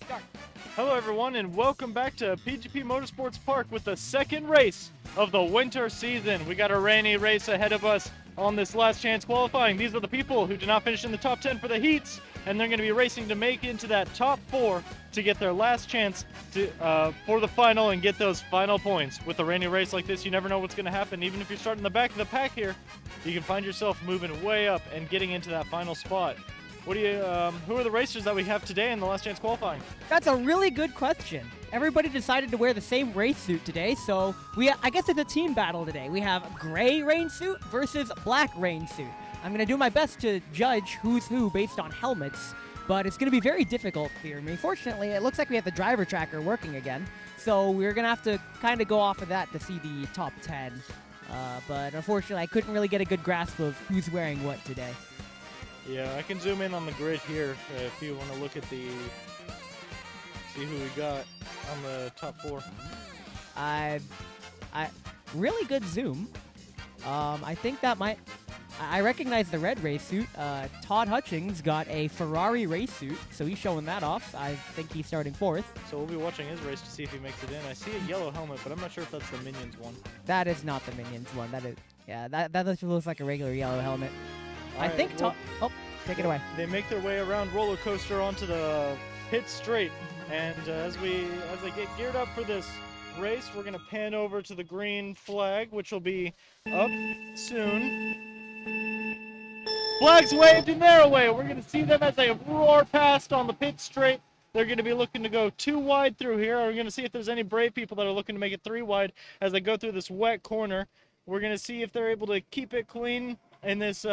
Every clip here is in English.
start. Hello everyone and welcome back to PGP Motorsports Park with the second race of the winter season. We got a rainy race ahead of us on this last chance qualifying. These are the people who did not finish in the top 10 for the heats, and they're going to be racing to make into that top 4 to get their last chance to for the final and get those final points. With a rainy race like this, you never know what's going to happen. Even if you're starting in the back of the pack here, you can find yourself moving way up and getting into that final spot. What do you? Who are the racers that we have today in the last chance qualifying? That's a really good question. Everybody decided to wear the same race suit today, so I guess it's a team battle today. We have gray rain suit versus black rain suit. I'm going to do my best to judge who's who based on helmets, but it's going to be very difficult for me. Fortunately, it looks like we have the driver tracker working again, so we're going to have to kind of go off of that to see the top 10. But unfortunately, I couldn't really get a good grasp of who's wearing what today. Yeah, I can zoom in on the grid here if you want to look at see who we got on the top 4. I really good zoom. I think that I recognize the red race suit. Todd Hutchings got a Ferrari race suit, so he's showing that off. I think he's starting 4th. So we'll be watching his race to see if he makes it in. I see a yellow helmet, but I'm not sure if that's the Minions one. That is not the Minions one. That is, yeah, that looks like a regular yellow helmet. I think well, oh, take it away. They make their way around roller coaster onto the pit straight, and as they get geared up for this race, we're gonna pan over to the green flag, which will be up soon. Flags waved and they're away. We're gonna see them as they roar past on the pit straight. They're gonna be looking to go 2 wide through here. We're gonna see if there's any brave people that are looking to make it 3 wide as they go through this wet corner. We're gonna see if they're able to keep it clean in this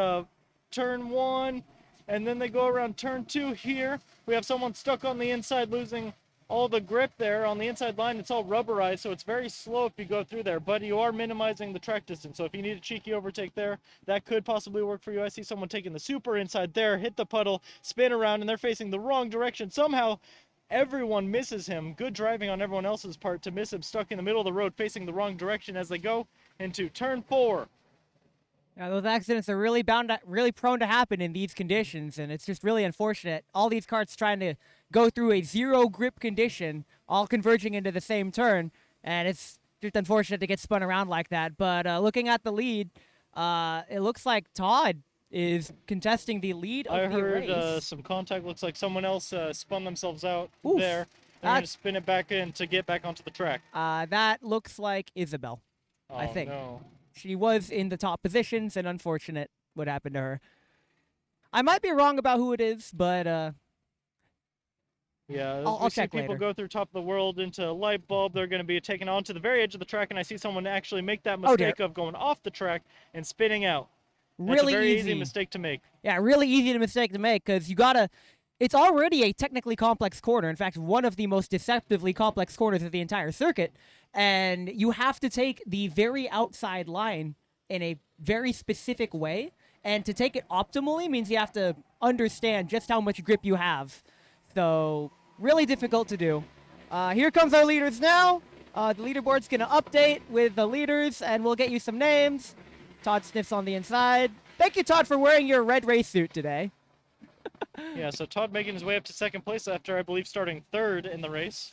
turn 1, and then they go around turn 2 here. We have someone stuck on the inside losing all the grip there on the inside line. It's all rubberized, so it's very slow if you go through there, but you are minimizing the track distance. So if you need a cheeky overtake there, that could possibly work for you. I see someone taking the super inside there, hit the puddle, spin around, and they're facing the wrong direction. Somehow everyone misses him. Good driving on everyone else's part to miss him, stuck in the middle of the road facing the wrong direction as they go into turn 4. Yeah, those accidents are really prone to happen in these conditions, and it's just really unfortunate. All these karts trying to go through a 0 grip condition, all converging into the same turn, and it's just unfortunate to get spun around like that. But looking at the lead, it looks like Todd is contesting the lead of the race. I heard some contact. Looks like someone else spun themselves out. Oof, there. They're going to spin it back in to get back onto the track. That looks like Isabel, I think. No. She was in the top positions, and unfortunate what happened to her. I might be wrong about who it is, but yeah, I'll check people later. go through top of the world into light bulb. They're going to be taken on to the very edge of the track, and I see someone actually make that mistake of going off the track and spinning out. Really That's a very easy mistake to make. Yeah, really easy mistake to make because you gotta. It's already a technically complex corner. In fact, one of the most deceptively complex corners of the entire circuit. And you have to take the very outside line in a very specific way. And to take it optimally means you have to understand just how much grip you have. So, really difficult to do. Here comes our leaders now. The leaderboard's going to update with the leaders, and we'll get you some names. Todd sniffs on the inside. Thank you, Todd, for wearing your red race suit today. Yeah, so Todd making his way up to 2nd place after, I believe, starting 3rd in the race.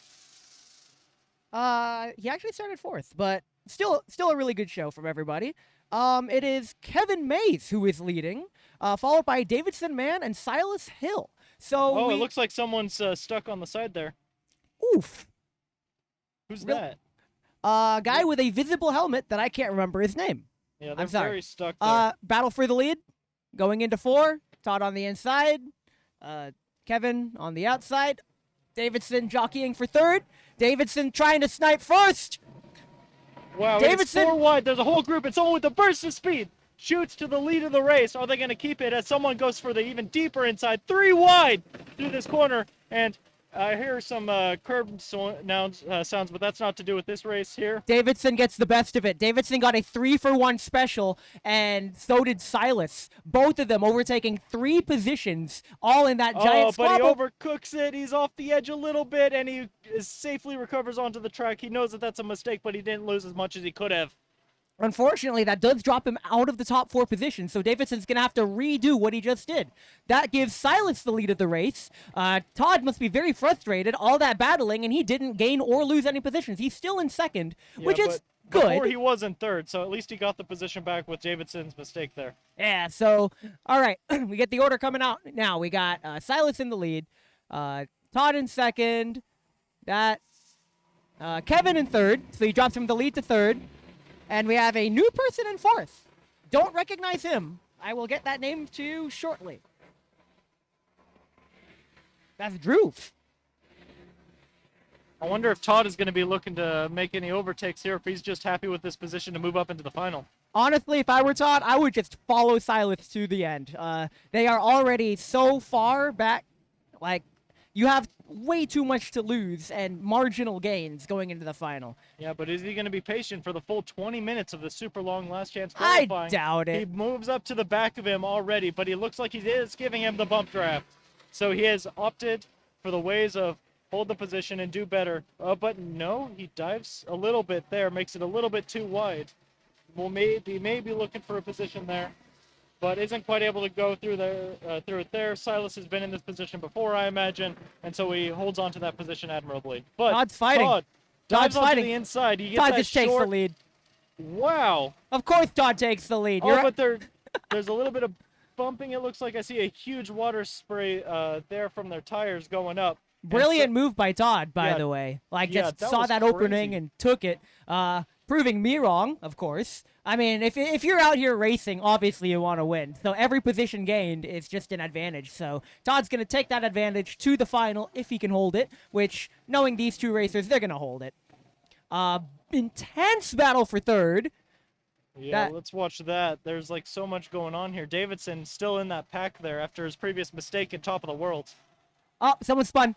He actually started 4th, but still a really good show from everybody. It is Kevin Mays who is leading, followed by Davidson Mann and Silas Hill. So it looks like someone's stuck on the side there. Oof. Who's that? Guy with a visible helmet that I can't remember his name. Yeah, they're very stuck there. Battle for the lead, going into 4. Todd on the inside, Kevin on the outside. Davidson jockeying for 3rd. Davidson trying to snipe 1st. Wow, Davidson, it's 4 wide. There's a whole group. It's someone with a burst of speed. Shoots to the lead of the race. Are they going to keep it as someone goes for the even deeper inside? 3 wide through this corner. And I hear some curb sounds, but that's not to do with this race here. Davidson gets the best of it. Davidson got a 3-for-1 special, and so did Silas. Both of them overtaking 3 positions, all in that giant squabble. But he overcooks it. He's off the edge a little bit, and he safely recovers onto the track. He knows that that's a mistake, but he didn't lose as much as he could have. Unfortunately, that does drop him out of the top 4 position, so Davidson's going to have to redo what he just did. That gives Silas the lead of the race. Todd must be very frustrated, all that battling, and he didn't gain or lose any positions. He's still in second, which is good. Before he was in third, so at least he got the position back with Davidson's mistake there. Yeah, so, all right, we get the order coming out now. We got Silas in the lead, Todd in second, Kevin in third, so he drops from the lead to third. And we have a new person in fourth. Don't recognize him. I will get that name to you shortly. That's Drew. I wonder if Todd is going to be looking to make any overtakes here, if he's just happy with this position to move up into the final. Honestly, if I were Todd, I would just follow Silas to the end. They are already so far back. Like, you have way too much to lose and marginal gains going into the final. Yeah, but is he going to be patient for the full 20 minutes of the super long last chance qualifying? I doubt it. He moves up to the back of him already, but he looks like he is giving him the bump draft. So he has opted for the ways of hold the position and do better. But no, he dives a little bit there, makes it a little bit too wide. Well, maybe looking for a position there, but isn't quite able to go through it there. Silas has been in this position before, I imagine, and so he holds on to that position admirably. But Todd's fighting. Todd dives onto the inside. He gets Todd that just takes the lead. Wow. Of course Todd takes the lead. But there's a little bit of bumping. It looks like I see a huge water spray there from their tires going up. Brilliant move by Todd, by the way. Like, just saw that opening and took it, proving me wrong, of course. I mean, if you're out here racing, obviously you want to win. So every position gained is just an advantage. So Todd's going to take that advantage to the final if he can hold it, which, knowing these two racers, they're going to hold it. Intense battle for third. Yeah, let's watch that. There's, like, so much going on here. Davidson still in that pack there after his previous mistake at top of the world. Oh, someone spun.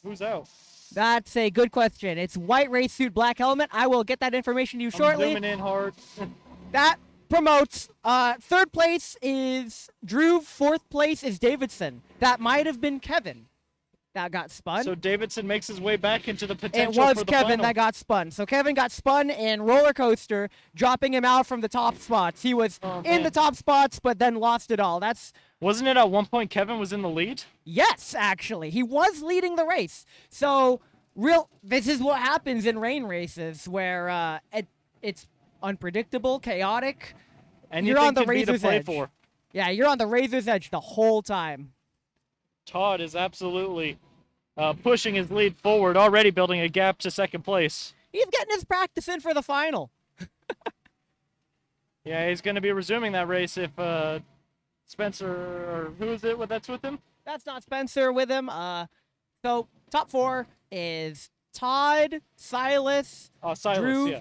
Who's out? That's a good question. It's white race suit, black helmet. I will get that information to you shortly. Zooming in hard. That promotes. Third place is Drew. Fourth place is Davidson. That might have been Kevin that got spun. So Davidson makes his way back into the potential. It was for the Kevin final. that got spun. So Kevin got spun in roller coaster, dropping him out from the top spots. He was in the top spots, but then lost it all. Wasn't it at one point Kevin was in the lead? Yes, actually. He was leading the race. So, this is what happens in rain races where it's unpredictable, chaotic. And you're on the razor's edge. Yeah, you're on the razor's edge the whole time. Todd is absolutely pushing his lead forward, already building a gap to second place. He's getting his practice in for the final. Yeah, he's going to be resuming that race if Spencer, or who is it that's with him? That's not Spencer with him. So top 4 is Todd, Silas, Drew,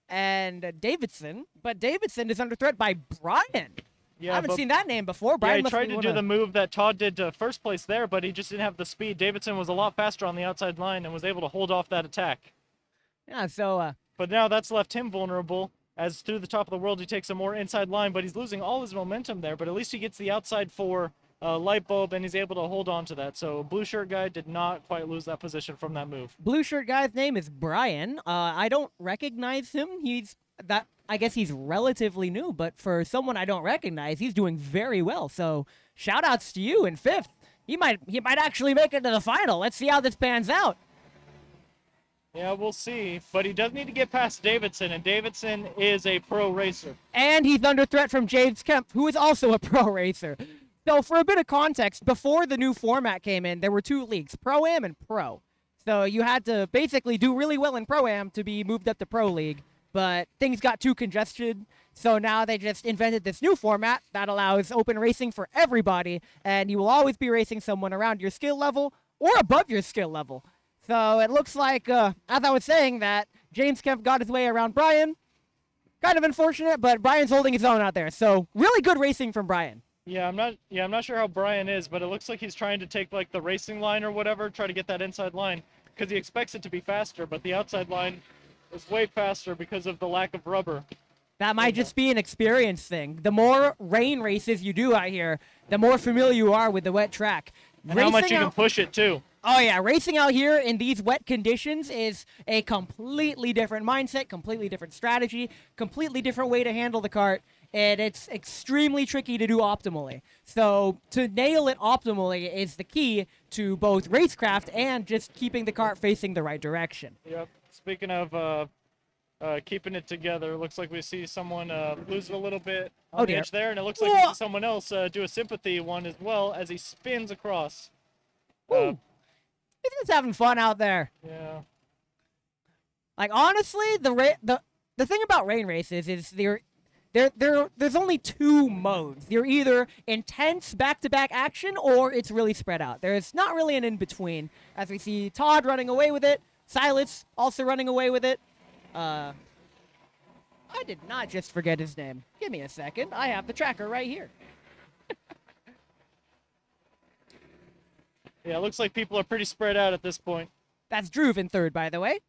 and Davidson. But Davidson is under threat by Brian. Yeah, I haven't seen that name before. Brian he tried to do the move that Todd did to first place there, but he just didn't have the speed. Davidson was a lot faster on the outside line and was able to hold off that attack. Yeah, so... But now that's left him vulnerable. As through the top of the world, he takes a more inside line, but he's losing all his momentum there. But at least he gets the outside 4 light bulb, and he's able to hold on to that. So blue shirt guy did not quite lose that position from that move. Blue shirt guy's name is Brian. I don't recognize him. I guess he's relatively new, but for someone I don't recognize, he's doing very well. So shout outs to you in 5th. He might actually make it to the final. Let's see how this pans out. Yeah, we'll see. But he does need to get past Davidson, and Davidson is a pro racer. And he's under threat from James Kemp, who is also a pro racer. So for a bit of context, before the new format came in, there were 2 leagues, Pro-Am and Pro. So you had to basically do really well in Pro-Am to be moved up to Pro League. But things got too congested, so now they just invented this new format that allows open racing for everybody, and you will always be racing someone around your skill level or above your skill level. So it looks like, as I was saying, that James Kemp got his way around Brian. Kind of unfortunate, but Brian's holding his own out there. So really good racing from Brian. Yeah, I'm not sure how Brian is, but it looks like he's trying to take like the racing line or whatever, try to get that inside line, because he expects it to be faster, but the outside line is way faster because of the lack of rubber. That might just be an experience thing. The more rain races you do out here, the more familiar you are with the wet track. And how much you can push it too. Oh yeah, racing out here in these wet conditions is a completely different mindset, completely different strategy, completely different way to handle the kart, and it's extremely tricky to do optimally. So to nail it optimally is the key to both racecraft and just keeping the kart facing the right direction. Yep. Speaking of keeping it together, looks like we see someone lose it a little bit on Oh the dear. edge there, and it looks like we see someone else do a sympathy one as well as he spins across. Uh, Woo! He's just having fun out there. yeah. Like honestly, the thing about rain races is there's only two modes. They're either intense back-to-back action or it's really spread out. There's not really an in-between. As we see Todd running away with it, Silas also running away with it. I did not just forget his name. Give me a second. I have the tracker right here. Yeah, it looks like people are pretty spread out at this point. That's Drew in third, by the way,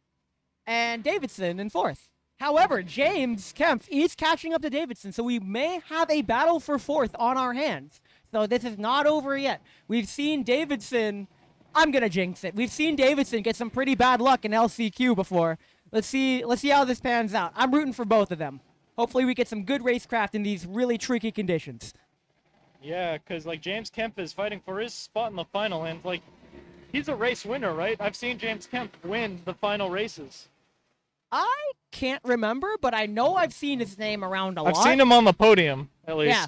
and Davidson in fourth. However, James Kempf is catching up to Davidson, so we may have a battle for fourth on our hands. So this is not over yet. We've seen Davidson. I'm gonna jinx it. We've seen Davidson get some pretty bad luck in LCQ before. Let's see how this pans out. I'm rooting for both of them. Hopefully, we get some good racecraft in these really tricky conditions. Yeah, because like James Kemp is fighting for his spot in the final, and like he's a race winner, right? I've seen James Kemp win the final races. I can't remember, but I know I've seen his name around a lot. I've seen him on the podium, at least. Yeah.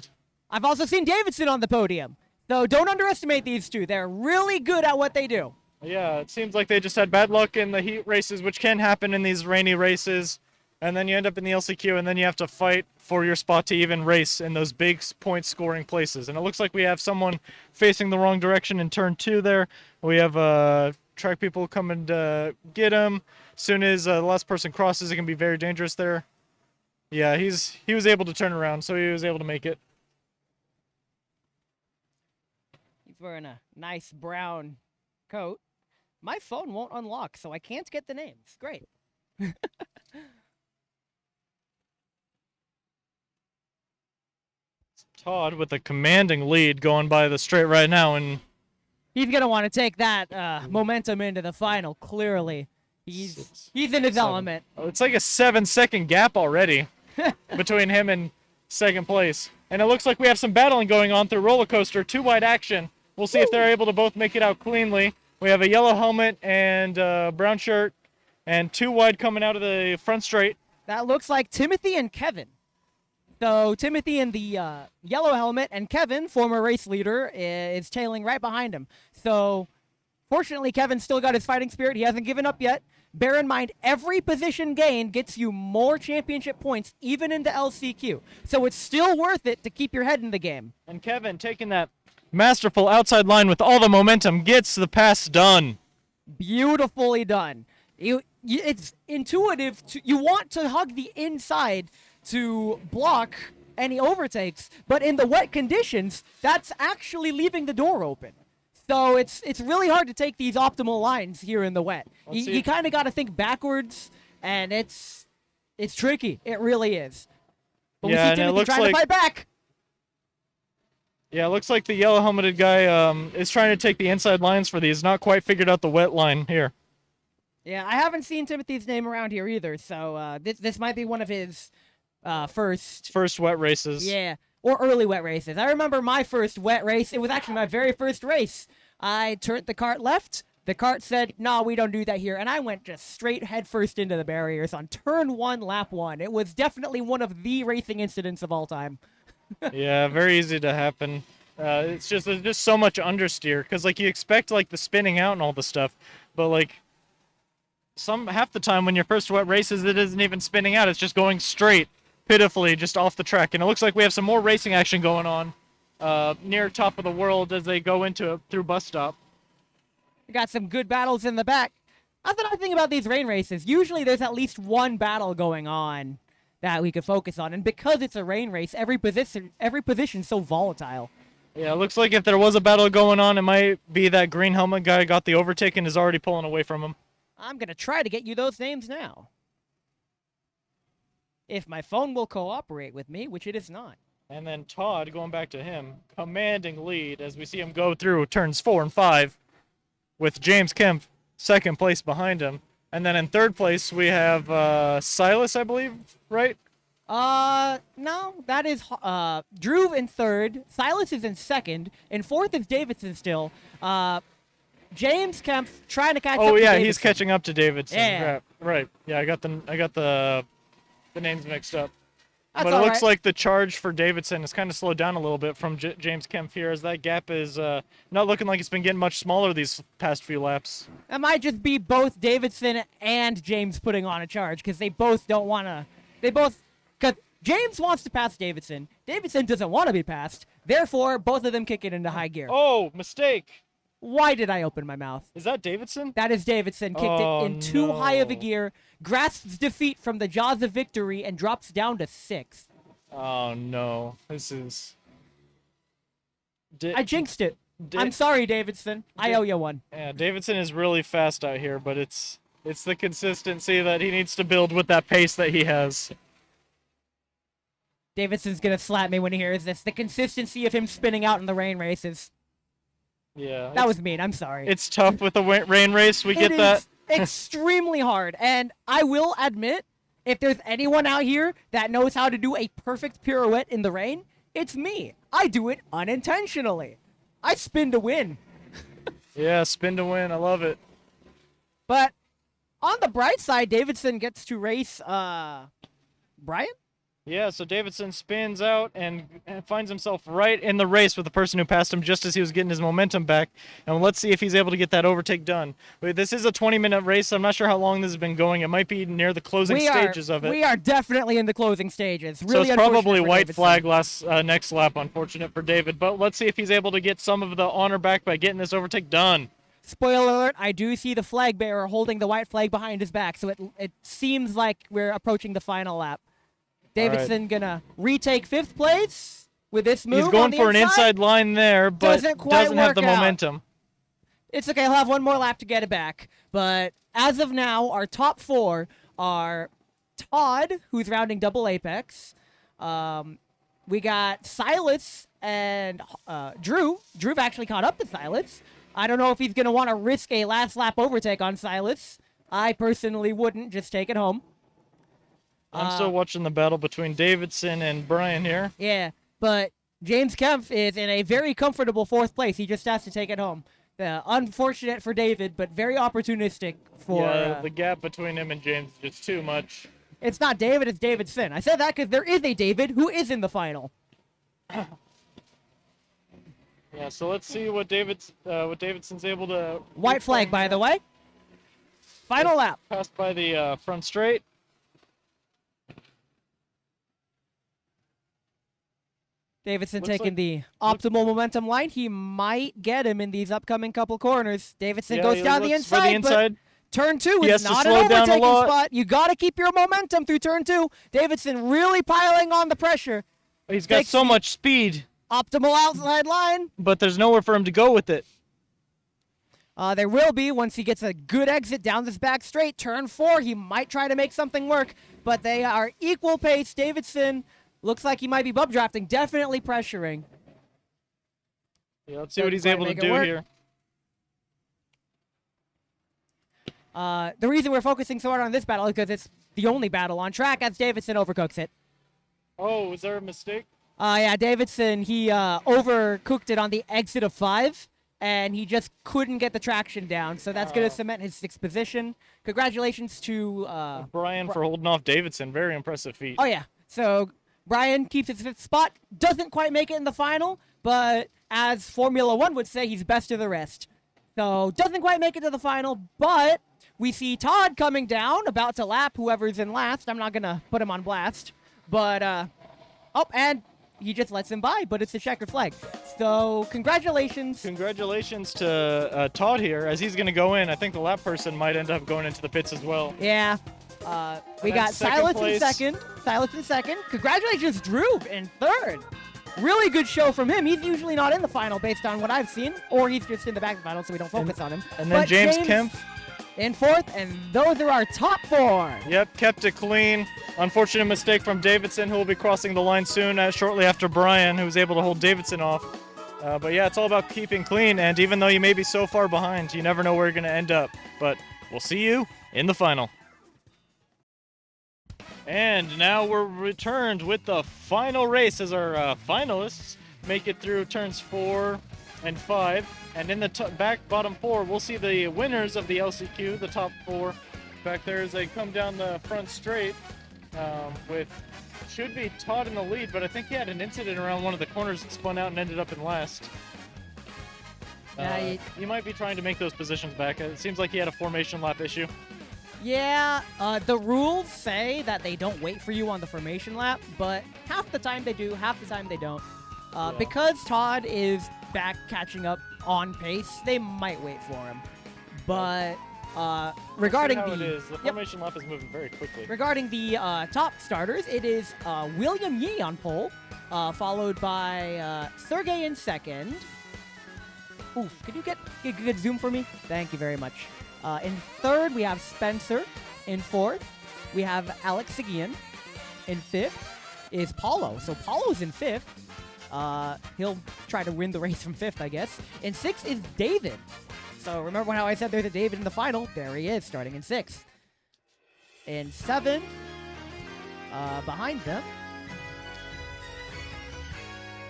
I've also seen Davidson on the podium. So don't underestimate these two. They're really good at what they do. Yeah, it seems like they just had bad luck in the heat races, which can happen in these rainy races. And then you end up in the LCQ, and then you have to fight for your spot to even race in those big point-scoring places. And it looks like we have someone facing the wrong direction in turn 2 there. We have track people coming to get him. As soon as the last person crosses, it can be very dangerous there. Yeah, he was able to turn around, so he was able to make it. He's wearing a nice brown coat. My phone won't unlock, so I can't get the names. Great. Todd with a commanding lead going by the straight right now, and he's gonna want to take that momentum into the final. Clearly, he's in his element. Oh, it's like a 7-second gap already between him and second place. And it looks like we have some battling going on through roller coaster, 2-wide action. We'll see if they're able to both make it out cleanly. We have a yellow helmet and brown shirt, and 2-wide coming out of the front straight. That looks like Timothy and Kevin. So Timothy in the yellow helmet, and Kevin, former race leader, is tailing right behind him. So fortunately, Kevin's still got his fighting spirit. He hasn't given up yet. Bear in mind, every position gain gets you more championship points, even in the LCQ. So it's still worth it to keep your head in the game. And Kevin, taking that masterful outside line with all the momentum, gets the pass done. Beautifully done. It's intuitive. You want to hug the inside to block any overtakes, but in the wet conditions, that's actually leaving the door open. So it's really hard to take these optimal lines here in the wet. You kind of got to think backwards, and it's tricky. It really is. But Yeah, we see Timothy trying like, to fight back. Yeah, it looks like the yellow helmeted guy is trying to take the inside lines for these. Not quite figured out the wet line here. Yeah, I haven't seen Timothy's name around here either, so this might be one of his first wet races. Yeah, or early wet races. I remember my first wet race. It was actually my very first race. I turned the cart left. The cart said, "No, we don't do that here," and I went just straight headfirst into the barriers on turn 1, lap 1. It was definitely one of the racing incidents of all time. Yeah, very easy to happen. It's just there's just so much understeer because like you expect like the spinning out and all the stuff, but like half the time when your first wet races, it isn't even spinning out. It's just going straight, pitifully, just off the track. And it looks like we have some more racing action going on near top of the world as they go into through bus stop. We got some good battles in the back. That's what I think about these rain races. Usually there's at least one battle going on that we could focus on. And because it's a rain race, every position's so volatile. Yeah, it looks like if there was a battle going on, it might be that green helmet guy got the overtake and is already pulling away from him. I'm going to try to get you those names now. If my phone will cooperate with me, which it is not. And then Todd, going back to him, commanding lead as we see him go through turns 4 and 5. with James Kemp second place behind him. And then in third place, we have Silas, I believe, right? No, that is Drew in third. Silas is in second. In fourth is Davidson still. James Kemp trying to catch up. Oh to yeah, Davidson. he's catching up to Davidson. Yeah. Right. Yeah, I got the names mixed up. That's But it all looks right. like the charge for Davidson has kind of slowed down a little bit from James Kemp here, as that gap is not looking like it's been getting much smaller these past few laps. That might just be both Davidson and James putting on a charge because they both don't want to. Because James wants to pass Davidson. Davidson doesn't want to be passed. Therefore, both of them kick it into high gear. Oh, mistake. Why did I open my mouth? Is that Davidson? That is Davidson. Kicked Oh, it in too high of a no. gear, grasps defeat from the jaws of victory, and drops down to sixth. Oh no, this is. I jinxed it. Da- I'm sorry, Davidson. I owe you one. Yeah, Davidson is really fast out here, but it's the consistency that he needs to build with that pace that he has. Davidson's going to slap me when he hears this. The consistency of him spinning out in the rain races. Yeah, That was mean. I'm sorry. It's tough with the rain race. We get It that. is extremely hard. And I will admit, if there's anyone out here that knows how to do a perfect pirouette in the rain, it's me. I do it unintentionally. I spin to win. Yeah, spin to win. I love it. But on the bright side, Davidson gets to race Brian? Yeah, so Davidson spins out and finds himself right in the race with the person who passed him just as he was getting his momentum back. And let's see if he's able to get that overtake done. Wait, this is a 20-minute race. I'm not sure how long this has been going. It might be near the closing stages of it. We are definitely in the closing stages. So Really it's probably unfortunate for white Davidson. flag next lap. Unfortunate for David. But let's see if he's able to get some of the honor back by getting this overtake done. Spoiler alert, I do see the flag bearer holding the white flag behind his back, so it seems like we're approaching the final lap. Davidson gonna retake fifth place with this move. He's going on the for an inside line there, but Doesn't quite doesn't have the work out. momentum. It's okay, he'll have one more lap to get it back. But as of now, our top four are Todd, who's rounding double apex. We got Silas and Drew. Drew actually caught up to Silas. I don't know if he's going to want to risk a last lap overtake on Silas. I personally wouldn't. Just take it home. I'm still watching the battle between Davidson and Brian here. Yeah, but James Kempf is in a very comfortable fourth place. He just has to take it home. Unfortunate for David, but very opportunistic for... Yeah, the gap between him and James is just too much. It's not David, it's Davidson. I said that because there is a David who is in the final. Yeah, so let's see what Davidson's able to... White flag, by the way. Final lap. Passed by the front straight. Davidson Looks taking like- the optimal momentum line. He might get him in these upcoming couple corners. Davidson Yeah, goes he down the looks for the inside, inside. but turn two He has is to not an slow down a overtaking lot. spot. You got to keep your momentum through turn two. Davidson really piling on the pressure. He's got Takes so the- much speed, Optimal outside line. but there's nowhere for him to go with it. There will be once he gets a good exit down this back straight. Turn four, he might try to make something work, but they are equal pace. Davidson looks like he might be bub drafting, definitely pressuring. Yeah, let's see what Doesn't he's quite able to make it do work. here. The reason we're focusing so hard on this battle is because it's the only battle on track as Davidson overcooks it. Oh, was there a mistake? Yeah, Davidson, he overcooked it on the exit of 5, and he just couldn't get the traction down, so that's going to cement his 6th position. Congratulations to... Brian for holding off Davidson. Very impressive feat. Oh, yeah. So Brian keeps his 5th spot, doesn't quite make it in the final, but as Formula 1 would say, he's best of the rest. So doesn't quite make it to the final, but we see Todd coming down, about to lap whoever's in last. I'm not going to put him on blast. But, oh, and he just lets him by, but it's a checkered flag. So congratulations. Congratulations to Todd here, as he's going to go in. I think the lap person might end up going into the pits as well. Yeah. We And got second Silas place. in second. Silas in second. Congratulations, Drew in third. Really good show from him. He's usually not in the final based on what I've seen, or he's just in the back final, so we don't focus on him. And then But James Kemp. in fourth, and those are our top 4. Yep, kept it clean. Unfortunate mistake from Davidson, who will be crossing the line soon, shortly after Brian, who was able to hold Davidson off. But yeah, it's all about keeping clean, and even though you may be so far behind, you never know where you're going to end up. But we'll see you in the final. And now we're returned with the final race as our finalists make it through turns 4 and 5. And in the back bottom 4, we'll see the winners of the LCQ, the top 4 back there as they come down the front straight with should be Todd in the lead, but I think he had an incident around one of the corners that spun out and ended up in last. He might be trying to make those positions back. It seems like he had a formation lap issue. Yeah, the rules say that they don't wait for you on the formation lap, but half the time they do, half the time they don't. Because Todd is back catching up on pace, they might wait for him. But regarding the formation lap is moving very quickly. Regarding the top starters, it is William Yee on pole, followed by Sergey in second. Oof, could you get a good zoom for me? Thank you very much. In third, we have Spencer. In fourth, we have Alex Seguin. In fifth is Paulo. So Paulo's in fifth. He'll try to win the race from fifth, I guess. In sixth is David. So remember how I said there's a David in the final? There he is, starting in sixth. In seventh, behind them,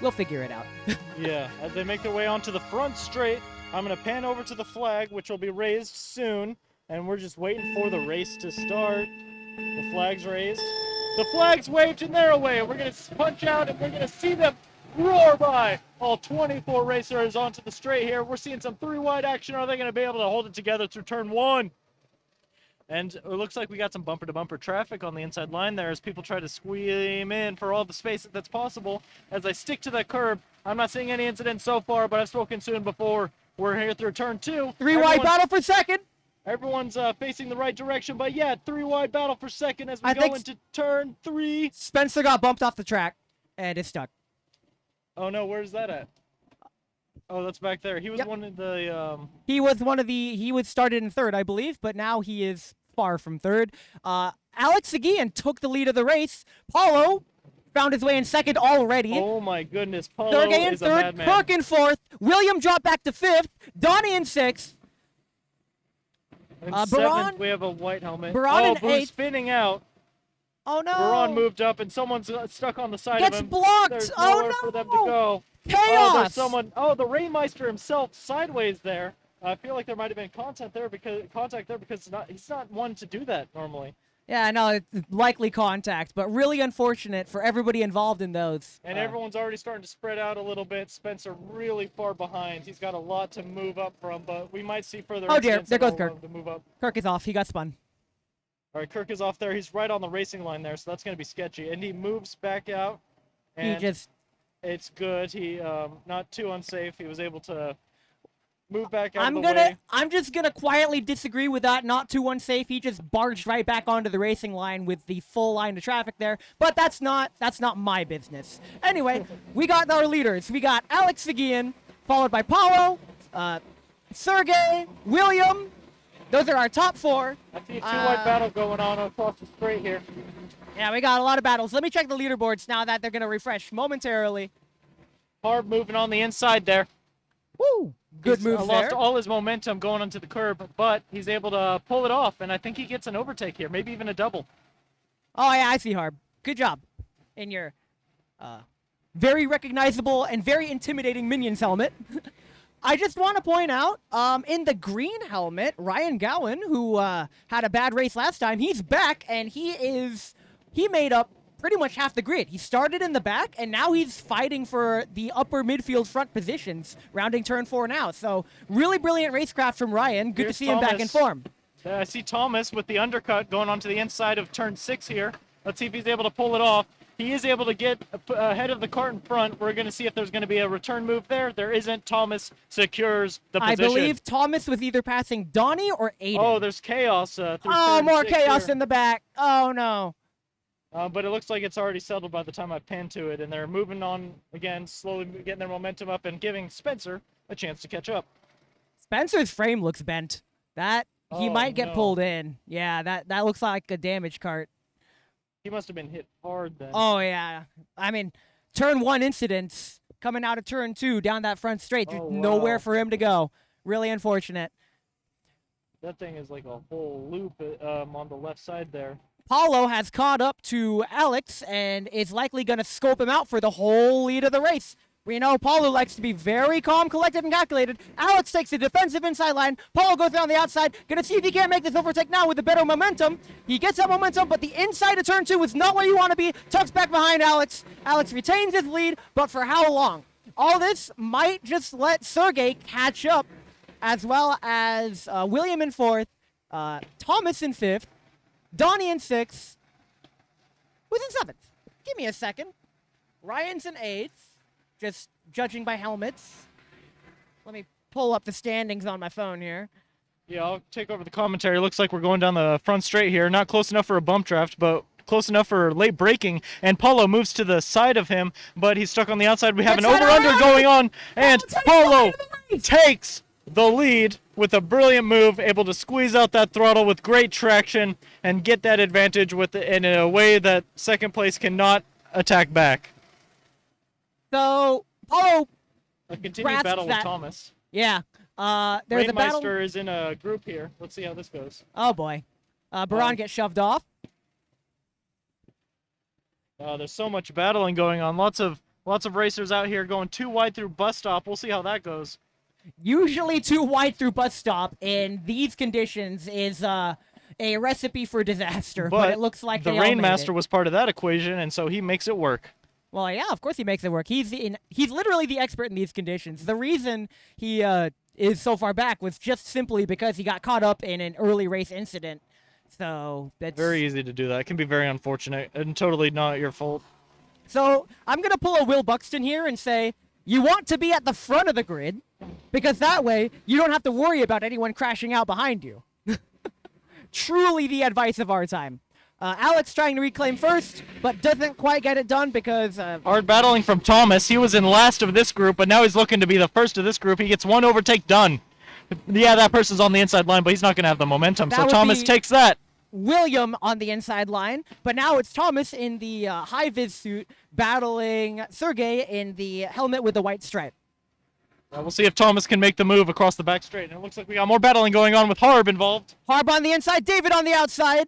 we'll figure it out. Yeah, as they make their way onto the front straight, I'm going to pan over to the flag, which will be raised soon. And we're just waiting for the race to start. The flag's raised. The flag's waved and they're away. We're going to punch out and we're going to see them roar by. All 24 racers onto the straight here. We're seeing some 3-wide action. Are they going to be able to hold it together through turn 1? And it looks like we got some bumper-to-bumper traffic on the inside line there as people try to squeam in for all the space that's possible. As I stick to the curb, I'm not seeing any incidents so far, but I've spoken soon before. We're here through turn 2. 3-wide battle for second. Everyone's facing the right direction, but yeah, 3-wide battle for second as we go into turn 3. Spencer got bumped off the track and is stuck. Oh no, where's that at? Oh, that's back there. He was one of the. He was started in third, I believe, but now he is far from third. Alex Seguin took the lead of the race. Paulo found his way in second already. Oh my goodness, Paulo Sergey in is third, a madman. Kirk in fourth. William dropped back to fifth. Donnie in sixth. Seventh, we have a white helmet. Baron in Boo's eighth. spinning out. Oh no! Baron moved up, and someone's stuck on the side of him. Gets blocked. There's Oh nowhere no! for them to go. Chaos! Oh, there's someone. Oh, the Rainmeister himself sideways there. I feel like there might have been contact there because he's not one to do that normally. Yeah, no, it's likely contact, but really unfortunate for everybody involved in those. And everyone's already starting to spread out a little bit. Spencer really far behind. He's got a lot to move up from, but we might see further. Oh dear, there goes Kirk. To move up. Kirk is off. He got spun. All right, Kirk is off there. He's right on the racing line there, so that's going to be sketchy. And he moves back out. And it's good. He not too unsafe. He was able to move back out of the way. I'm just gonna quietly disagree with that. Not too unsafe. He just barged right back onto the racing line with the full line of traffic there. But that's not my business. Anyway, we got our leaders. We got Alex Seguin, followed by Paulo, Sergey, William. Those are our top 4. I see a 2-wide battle going on across the straight here. Yeah, we got a lot of battles. Let me check the leaderboards now that they're gonna refresh momentarily. Hard moving on the inside there. Woo! Good move there. Lost all his momentum going onto the curb, but he's able to pull it off, and I think he gets an overtake here, maybe even a double. Oh, yeah, I see, Harb. Good job in your very recognizable and very intimidating Minions helmet. I just want to point out, in the green helmet, Ryan Gowan, who had a bad race last time, he's back, and he made up pretty much half the grid. He started in the back, and now he's fighting for the upper midfield front positions, rounding turn 4 now. So, really brilliant racecraft from Ryan. Good to see him back in form. I see Thomas with the undercut going onto the inside of turn 6 here. Let's see if he's able to pull it off. He is able to get ahead of the cart in front. We're going to see if there's going to be a return move there. There isn't. Thomas secures the position. I believe Thomas was either passing Donnie or Aiden. Oh, there's chaos. More chaos in the back. Oh, no. But it looks like it's already settled by the time I pan to it, and they're moving on again, slowly getting their momentum up and giving Spencer a chance to catch up. Spencer's frame looks bent. He might get pulled in. Yeah, that looks like a damaged cart. He must have been hit hard then. Oh, yeah. I mean, turn 1 incidents coming out of turn 2 down that front straight. There's Oh, nowhere wow. for him to go. Really unfortunate. That thing is like a whole loop on the left side there. Paulo has caught up to Alex and is likely going to scope him out for the whole lead of the race. We know Paulo likes to be very calm, collected, and calculated. Alex takes the defensive inside line. Paulo goes down the outside. Going to see if he can't make this overtake now with a better momentum. He gets that momentum, but the inside of turn 2 is not where you want to be. Tucks back behind Alex. Alex retains his lead, but for how long? All this might just let Sergey catch up, as well as William in 4th, Thomas in 5th, Donnie in 6th. Who's in 7th? Give me a second. Ryan's in 8th, just judging by helmets. Let me pull up the standings on my phone here. Yeah, I'll take over the commentary. Looks like we're going down the front straight here. Not close enough for a bump draft, but close enough for late braking. And Paulo moves to the side of him, but he's stuck on the outside. We have an over-under going on, and Paulo takes the lead with a brilliant move, able to squeeze out that throttle with great traction and get that advantage in a way that second place cannot attack back. So, Paulo A continued battle with Thomas. Yeah. There's a battle. Rainmeister is in a group here. Let's see how this goes. Oh, boy. Baran gets shoved off. There's so much battling going on. Lots of racers out here going too wide through bus stop. We'll see how that goes. Usually too wide through bus stop in these conditions is a recipe for disaster, but it looks like the Rainmaster was part of that equation, and so he makes it work. Well, yeah, of course he makes it work. He's literally the expert in these conditions. The reason he is so far back was just simply because he got caught up in an early race incident. So that's very easy to do that. It can be very unfortunate and totally not your fault. So I'm gonna pull a Will Buxton here and say you want to be at the front of the grid because that way you don't have to worry about anyone crashing out behind you. Truly the advice of our time. Alex trying to reclaim first, but doesn't quite get it done because... hard battling from Thomas. He was in last of this group, but now he's looking to be the first of this group. He gets one overtake done. Yeah, that person's on the inside line, but he's not going to have the momentum, so Thomas takes that. William on the inside line, but now it's Thomas in the high-vis suit battling Sergey in the helmet with the white stripe. We'll see if Thomas can make the move across the back straight. And it looks like we got more battling going on with Harb involved. Harb on the inside, David on the outside.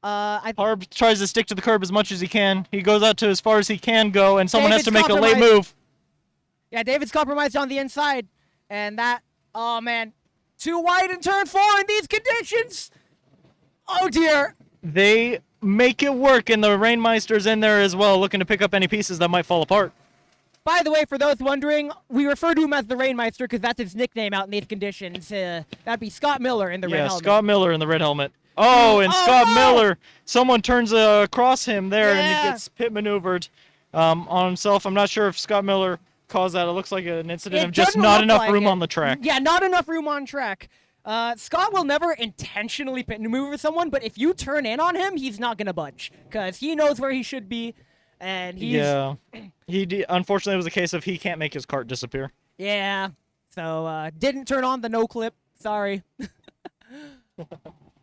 Harb tries to stick to the curb as much as he can. He goes out to as far as he can go, and someone David's has to make a late move. Yeah, David's compromised on the inside. And that, oh man, too wide in turn 4 in these conditions. Oh dear. They make it work, and the Rainmeister's in there as well, looking to pick up any pieces that might fall apart. By the way, for those wondering, we refer to him as the Rainmeister because that's his nickname out in these conditions. That'd be Scott Miller in the red helmet. Yeah, Scott Miller in the red helmet. Oh, and Scott Miller, someone turns across him there, and he gets pit maneuvered on himself. I'm not sure if Scott Miller caused that. It looks like an incident of just not enough room on the track. Yeah, not enough room on track. Scott will never intentionally pit maneuver someone, but if you turn in on him, he's not going to budge because he knows where he should be. And he's... Yeah. Unfortunately, it was a case of he can't make his cart disappear. Yeah. So, didn't turn on the no clip. Sorry.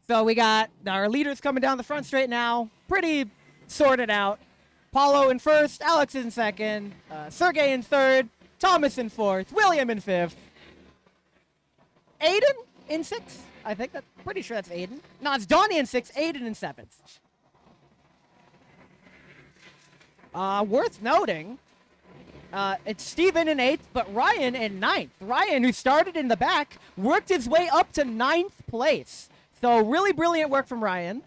So we got our leaders coming down the front straight now. Pretty sorted out. Paulo in first, Alex in second, Sergey in third, Thomas in fourth, William in fifth. Aiden in sixth. I think that's pretty sure that's Aiden. No, it's Donnie in sixth, Aiden in seventh. Worth noting, it's Steven in 8th, but Ryan in 9th. Ryan, who started in the back, worked his way up to 9th place. So really brilliant work from Ryan,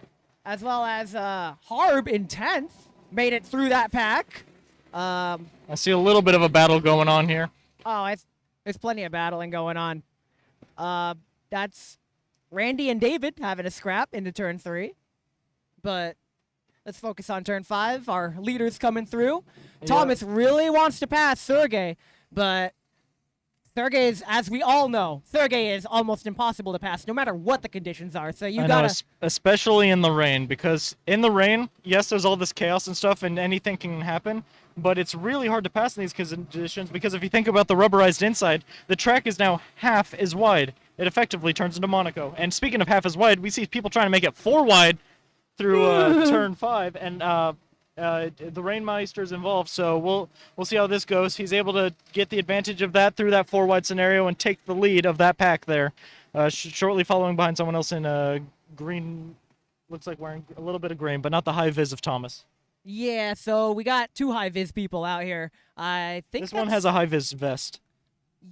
as well as Harb in 10th, made it through that pack. I see a little bit of a battle going on here. Oh, there's plenty of battling going on. That's Randy and David having a scrap into turn 3. But let's focus on turn 5. Our leaders coming through. Yeah. Thomas really wants to pass Sergey, but Sergey is, as we all know, Sergey is almost impossible to pass, no matter what the conditions are. So you gotta, especially in the rain, because in the rain, yes, there's all this chaos and stuff, and anything can happen. But it's really hard to pass in these conditions because if you think about the rubberized inside, the track is now half as wide. It effectively turns into Monaco. And speaking of half as wide, we see people trying to make it 4 wide through turn 5, and The Rainmeister's involved, so we'll see how this goes. He's able to get the advantage of that through that 4 wide scenario and take the lead of that pack there. Shortly following behind someone else in green, looks like wearing a little bit of green, but not the high vis of Thomas. Yeah, so we got 2 high vis people out here. I think This one has a high vis vest.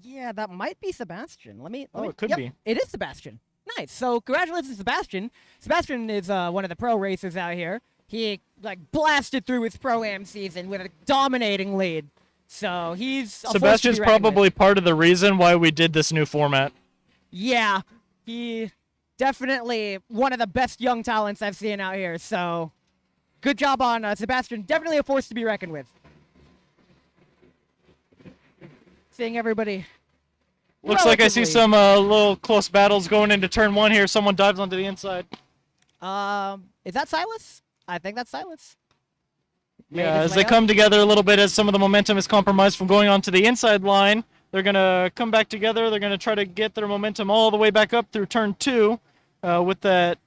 Yeah, that might be Sebastian. Let me. It could yep, be. It is Sebastian. Nice. So congratulations, Sebastian. Sebastian is one of the pro racers out here. He blasted through his pro-am season with a dominating lead. So he's a Sebastian's probably part of the reason why we did this new format. Yeah, he definitely one of the best young talents I've seen out here. So good job on Sebastian. Definitely a force to be reckoned with. Seeing everybody. Looks like I see some little close battles going into turn 1 here. Someone dives onto the inside. Is that Silas? I think that's Silas. Yeah, as they come together a little bit, as some of the momentum is compromised from going onto the inside line, they're going to come back together. They're going to try to get their momentum all the way back up through turn 2 with that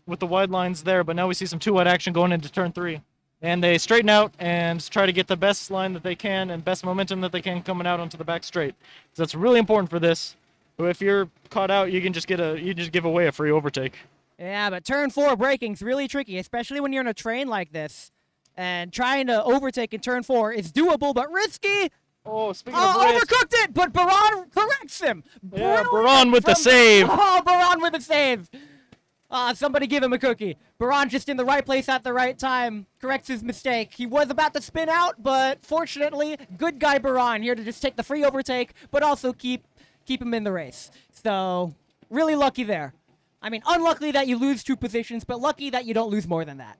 with the wide lines there. But now we see some 2-wide action going into turn 3. And they straighten out and try to get the best line that they can and best momentum that they can coming out onto the back straight. So that's really important for this. If you're caught out, you can just give away a free overtake. Yeah, but turn 4 braking's really tricky, especially when you're in a train like this. And trying to overtake in turn 4 is doable, but risky. Oh, speaking of risk. Overcooked it, but Baran corrects him. Yeah, Baran with the save. Oh, Baran with the save. Somebody give him a cookie. Baran just in the right place at the right time. Corrects his mistake. He was about to spin out, but fortunately, good guy Baran here to just take the free overtake, but also keep him in the race. So, really lucky there. I mean, unlucky that you lose 2 positions, but lucky that you don't lose more than that.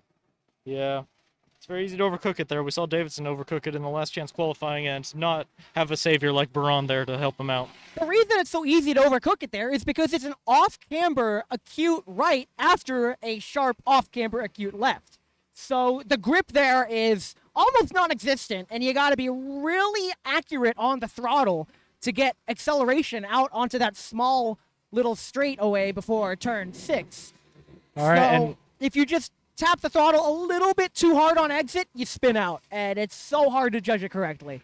Yeah. It's very easy to overcook it there. We saw Davidson overcook it in the last chance qualifying and not have a savior like Baran there to help him out. The reason it's so easy to overcook it there is because it's an off-camber acute right after a sharp off-camber acute left. So the grip there is almost non-existent, and you got to be really accurate on the throttle to get acceleration out onto that small little straightaway before turn 6. All right, so and if you just tap the throttle a little bit too hard on exit, you spin out, and it's so hard to judge it correctly.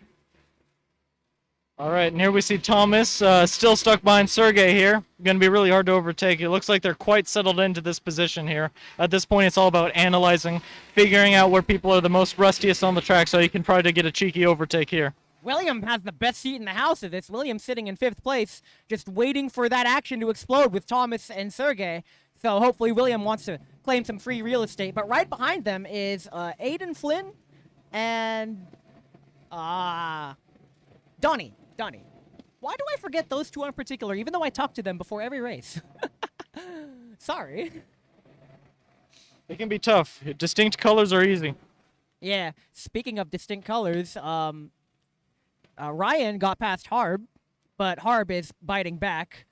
All right, and here we see Thomas still stuck behind Sergey here. Going to be really hard to overtake. It looks like they're quite settled into this position here. At this point, it's all about analyzing, figuring out where people are the most rustiest on the track so you can try to get a cheeky overtake here. William has the best seat in the house of this. William sitting in 5th place, just waiting for that action to explode with Thomas and Sergey. So hopefully William wants to claim some free real estate. But right behind them is Aiden Flynn and Donnie. Why do I forget those 2 in particular, even though I talk to them before every race? Sorry. It can be tough. Distinct colors are easy. Yeah. Speaking of distinct colors, Ryan got past Harb, but Harb is biting back.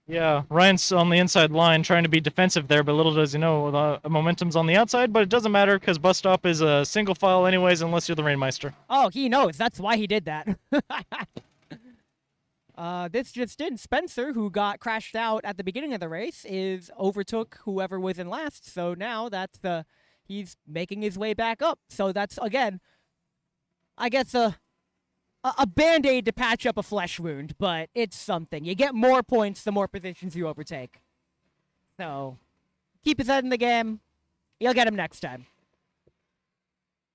Yeah, Ryan's on the inside line trying to be defensive there, but little does he know, the momentum's on the outside, but it doesn't matter because bus stop is a single file anyways unless you're the Rainmeister. Oh, he knows. That's why he did that. This just in. Spencer, who got crashed out at the beginning of the race, overtook whoever was in last, so now he's making his way back up. So that's, again, I guess a Band-Aid to patch up a flesh wound, but it's something. You get more points the more positions you overtake. So, keep his head in the game. You'll get him next time.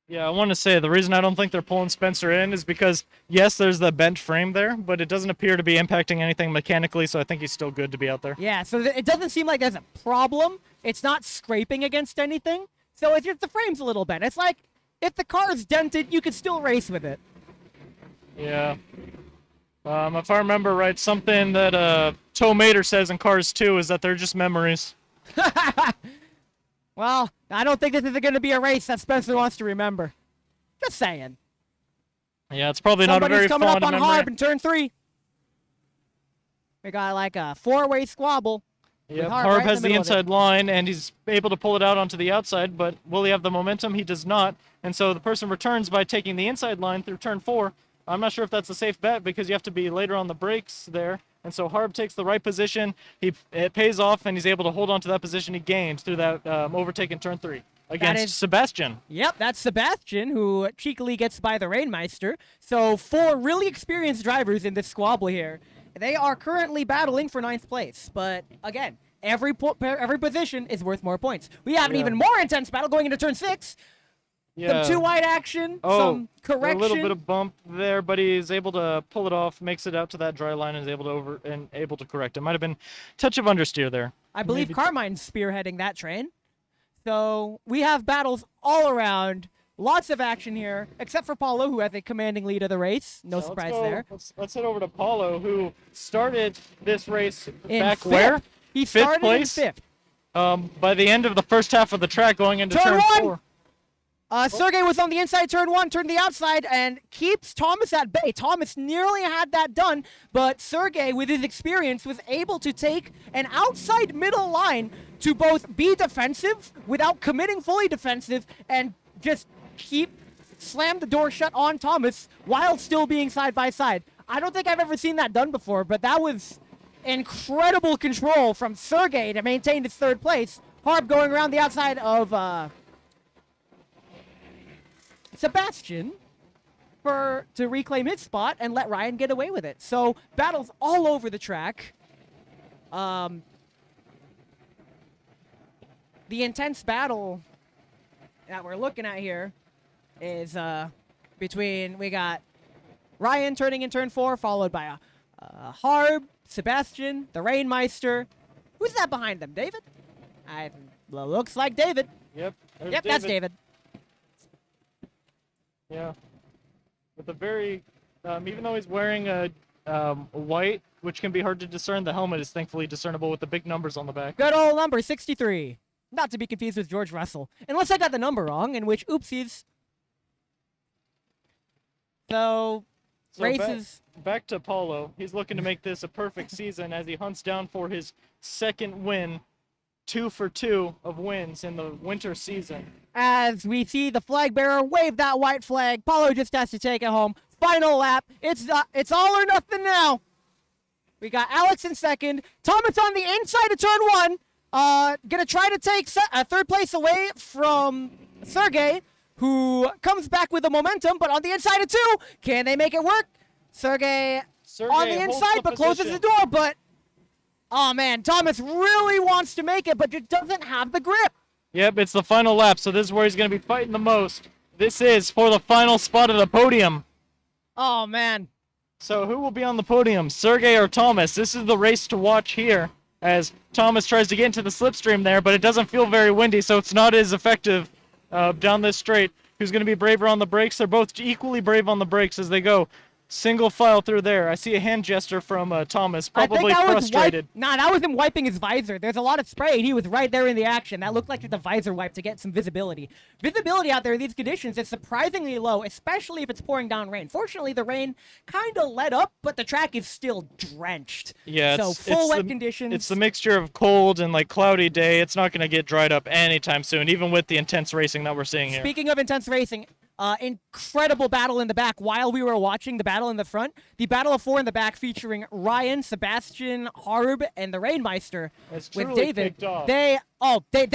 Yeah, I want to say the reason I don't think they're pulling Spencer in is because, yes, there's the bent frame there, but it doesn't appear to be impacting anything mechanically, so I think he's still good to be out there. Yeah, so it doesn't seem like there's a problem. It's not scraping against anything. So it's just the frame's a little bent. It's like, if the car's dented, you could still race with it. Yeah. If I remember right, something that Toe Mater says in Cars 2 is that they're just memories. Well, I don't think this is going to be a race that Spencer wants to remember. Just saying. Yeah, it's probably not a very fond memory. Somebody's coming up on Harb in turn 3. We got like a 4-way squabble. Yeah, Harb has the inside line, and he's able to pull it out onto the outside, but will he have the momentum? He does not. And so the person returns by taking the inside line through turn 4. I'm not sure if that's a safe bet because you have to be later on the brakes there, And so Harb takes the right position. It pays off, and he's able to hold on to that position he gained through that overtake in turn 3 against Sebastian. Yep, that's Sebastian, who cheekily gets by the Rainmeister. So 4 really experienced drivers in this squabble here. They are currently battling for 9th place. But again, every position is worth more points. We have an even more intense battle going into turn 6. Yeah. Some 2-wide action, some correction. A little bit of bump there, but he's able to pull it off, makes it out to that dry line, and is able to correct it. Might have been a touch of understeer there. I believe Carmine's spearheading that train. So we have battles all around. Lots of action here, except for Paulo, who has a commanding lead of the race. No surprise there. Let's head over to Paulo, who started this race back where? He started in 5th. By the end of the first half of the track, going into turn 4. Sergey was on the inside, turn 1, turned the outside, and keeps Thomas at bay. Thomas nearly had that done, but Sergey, with his experience, was able to take an outside middle line to both be defensive without committing fully defensive and just slam the door shut on Thomas while still being side by side. I don't think I've ever seen that done before, but that was incredible control from Sergey to maintain his 3rd place. Harb going around the outside of Sebastian to reclaim his spot and let Ryan get away with it. So battles all over the track. The intense battle that we're looking at here is we got Ryan turning in turn 4, followed by Harb, Sebastian, the Rainmeister. Who's that behind them, David? Looks like David. Yep, that's David. Yeah, with a very, even though he's wearing a white, which can be hard to discern, the helmet is thankfully discernible with the big numbers on the back. Good old number 63. Not to be confused with George Russell. Unless I got the number wrong, in which, oopsies. So races. Back to Paulo. He's looking to make this a perfect season as he hunts down for his 2nd win. 2 for 2 of wins in the winter season. As we see the flag bearer wave that white flag, Paulo just has to take it home. Final lap. It's all or nothing now. We got Alex in 2nd. Thomas on the inside of turn 1. Gonna try to take 3rd place away from Sergey, who comes back with the momentum, but on the inside of 2. Can they make it work? Sergey on the inside, but closes the door, but oh man, Thomas really wants to make it, but just doesn't have the grip. Yep, it's the final lap, so this is where he's going to be fighting the most. This is for the final spot of the podium. Oh man. So who will be on the podium, Sergey or Thomas? This is the race to watch here, as Thomas tries to get into the slipstream there, but it doesn't feel very windy, so it's not as effective down this straight. Who's going to be braver on the brakes? They're both equally brave on the brakes as they go single file through there. I see a hand gesture from Thomas, probably frustrated. That was him wiping his visor. There's a lot of spray, and he was right there in the action. That looked like just a visor wipe to get some visibility. Visibility out there in these conditions is surprisingly low, especially if it's pouring down rain. Fortunately, the rain kind of let up, but the track is still drenched. Yeah, so full wet conditions. It's the mixture of cold and like cloudy day. It's not going to get dried up anytime soon, even with the intense racing that we're seeing here. Speaking of intense racing, incredible battle in the back while we were watching the battle in the front. The battle of 4 in the back featuring Ryan, Sebastian, Harb, and the Rainmeister with David. They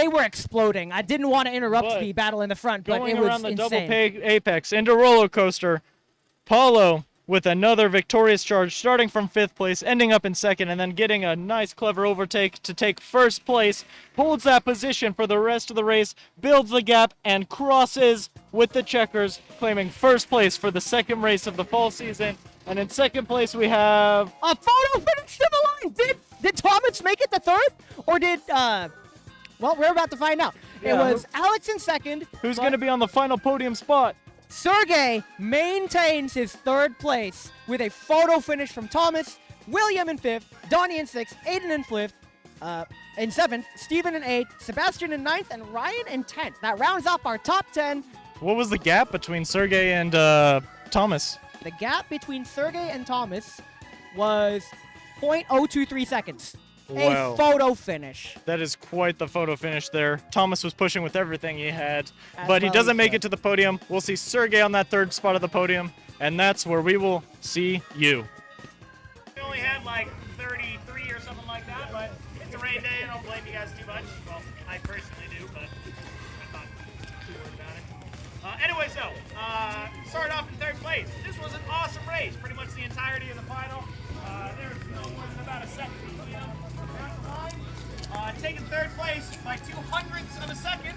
were exploding. I didn't want to interrupt the battle in the front, but it was around the insane. double peg apex into roller coaster. Paulo with another victorious charge, starting from 5th place, ending up in 2nd, and then getting a nice, clever overtake to take 1st place. Holds that position for the rest of the race, builds the gap, and crosses with the checkers, claiming 1st place for the 2nd race of the fall season. And in 2nd place, we have a photo finish to the line. Did Thomas make it to 3rd, or did well, we're about to find out. Yeah, it was Alex in 2nd. Who's going to be on the final podium spot? Sergey maintains his 3rd place with a photo finish from Thomas, William in 5th, Donnie in 6th, Aiden in 5th, in 7th, Steven in 8th, Sebastian in 9th, and Ryan in 10th. That rounds up our top 10. What was the gap between Sergey and Thomas? The gap between Sergey and Thomas was 0.023 seconds. Wow. A photo finish. That is quite the photo finish there. Thomas was pushing with everything he had, but he doesn't make it to the podium. We'll see Sergey on that 3rd spot of the podium, and that's where we will see you. We only had like 30 rain day. I don't blame you guys too much. Well, I personally do, but I'm not too worried about it. Anyways, though, started off in third place. This was an awesome race. Pretty much the entirety of the final. There's no more than about a second between them. Down the line, taking third place by 200ths of a second.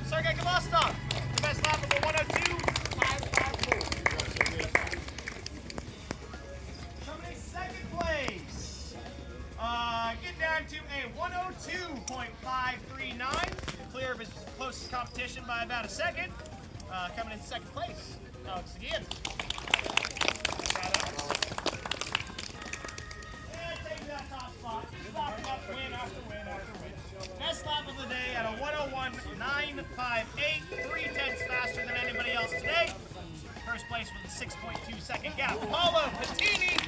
Sergei Kolostov, the best lap of a 102.554. Coming in second place. Get down to a 102.539. Clear of his closest competition by about a second. Coming in second place, Alex again. And taking that top spot. Just locking up win after win after win. Best lap of the day at a 101.958. 3/10 faster than anybody else today. First place with a 6.2 second gap. Paulo Patini